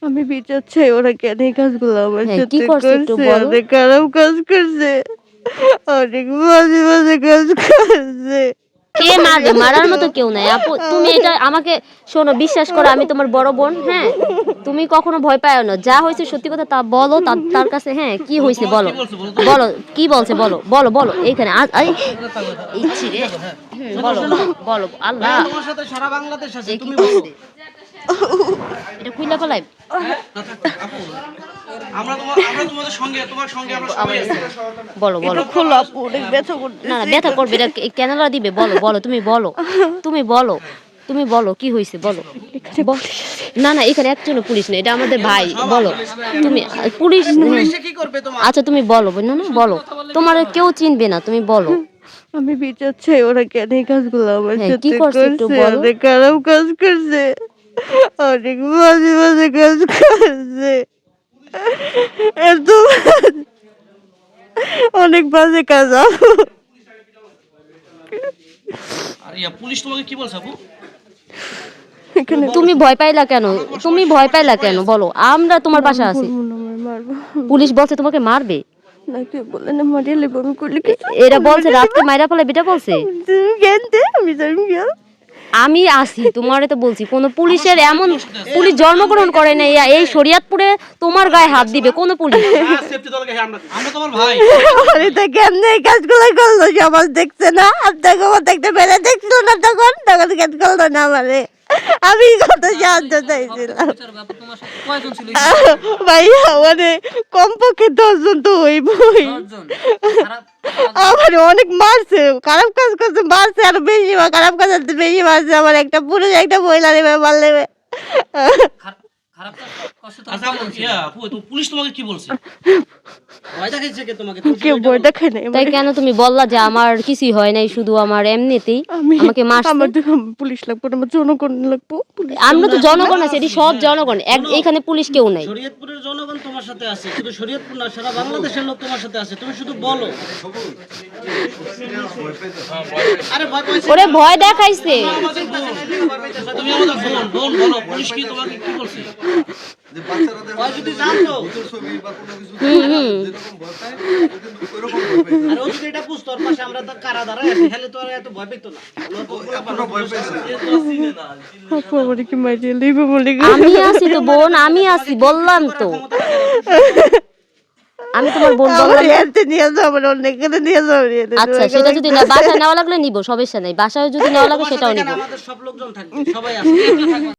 আমি বিচার চাই, ওরা কেন এই কাজগুলো আমার হ্যাঁ, কি সাথে করছে একটু করছে? বলো। অনেক খারাপ কাজ করছে, অনেক বাজে বাজে কাজ করছে। কে মারবে? মারার মতো কেউ নাই আপু। তুমি এটা আমাকে শোনো, বিশ্বাস করো, আমি তোমার বড় বোন। হ্যাঁ, তুমি কখনো ভয় পাও না। যা হয়েছে সত্যি কথা তা বলো তার কাছে। হ্যাঁ, কি হয়েছে বলো, বলো কি বলছে, বলো বলো বলো। এইখানে ইচ্ছি রে। বলো বলো। আল্লাহ, তোমার সাথে সারা বাংলাদেশ আছে, তুমি কি বলো। করছে? এটা খুইলা ফেলাই। আমরা তোমাদের সঙ্গে, তোমার সঙ্গে আমরা সবাই আছি। বলো বলো। খোলা আপু, অনেক ব্যথা করতেছে। না না, ব্যথা করবে এটা কেনারা দিবে। বলো বলো, তুমি বলো, তুমি বলো, তুমি বলো কি হয়েছে বলো। না না, এখানে একজনও পুলিশ নেই, এটা আমাদের ভাই। বলো তুমি। পুলিশ পুলিশে কি করবে তোমার? আচ্ছা তুমি বলো। না না বলো, তোমার কেউ চিনবে না, তুমি বলো। আমি বিচার চাই, ওরা কেন এই কাজগুলো আমার হ্যাঁ, কি সাথে করছে একটু করছে? বলো। অনেক খারাপ কাজ করছে, অনেক বাজে বাজে কাজ করছে। এত অনেক বাজে কাজ আপু। আর ইয়া পুলিশ তোমাকে কি বলছে আপু? এখানে তুমি ভয় পাইলা কেন? তুমি ভয় পাইলা কেন বলো, আমরা তোমার পাশে আছি। বলবো না, আমি মারবো পুলিশ বলছে তোমাকে মারবে। না, কেউ বলে না মারিয়ে লেবো, আমি করলে কিছু এরা বলছে রাতকে মাইরা ফেলে, বিটা বলছে। তুমি জ্ঞান দে, আমি জানি জ্ঞান। আমি আসি, তোমারে তো বলছি, কোন পুলিশের এমন পুলিশ জন্মগ্রহণ করে নাই এই শরীয়তপুরে তোমার গায়ে হাত দিবে কোন পুলিশ? সেফটি দলকে আমরা তোমার ভাই। আরে তা কেমনে এই কাজগুলো করলো? সমাজ দেখছে না? আপনাকে দেখতে পেরে দেখছিল না তখন কেন করলো না আমারে? আমি কত সাহায্য চাইছিলাম ভাইয়া, মানে কমপক্ষে 10 জন তো হইবই। আমার অনেক মারছে, খারাপ কাজ করছে, মারছে আরো বেশি, খারাপ কাজ করতে বেশি মারছে। আমার একটা পুরুষ একটা মহিলা নেবে মারলে। আচ্ছা ইয়া আপু, তো পুলিশ তোমাকে কি বলছে? ভয় দেখাইছে কে তোমাকে? কেউ ভয় দেখায় নাই তাই কেন তুমি বললা যে আমার কিছুই হয় নাই, শুধু আমার এমনিতেই আমাকে মারছে? আমার তো পুলিশ লাগবে না, আমার জনগণ লাগবো। আমরা তো জনগণ আছে, এটি সব জনগণ। এইখানে পুলিশ কেউ নাই। শরীয়তপুরের জনগণ তোমার সাথে আছে, শুধু শরীয়তপুর না, সারা বাংলাদেশের লোক তোমার সাথে আছে, তুমি শুধু বলো। আরে ভয় পাইছে? ওরে ভয় দেখাইছে। আমাদের বোন। তুমি আমাদের বোন, বলো পুলিশ কি তোমাকে কি বলছে? যে বাচ্চারা ওই যদি জানতো, ছবি বা কোনো কিছু যেরকম ভয় পায় ও কিন্তু ওইরকম ভয় পায় আর ও যদি এটা বুঝতো, ওর পাশে আমরা তো কারা দাঁড়ায় আছি, তাহলে তো আর এত ভয় পেতো না। এখনো ভয় পাইছে আপু আমার কি মারিয়ে লেবো বলে আমি আছি তো বোন, আমি আছি, বললাম তো। আমি তোমার বোন আমার বললাম। এতে নিয়ে যাও, আমার অনেক এখানে নিয়ে যাও। আচ্ছা, সেটা যদি না বাসায় নেওয়া লাগলে নিব, সমস্যা নেই। বাসায় যদি নেওয়া লাগে সেটাও নিব। আমাদের সব লোকজন থাকবে, সবাই আছে।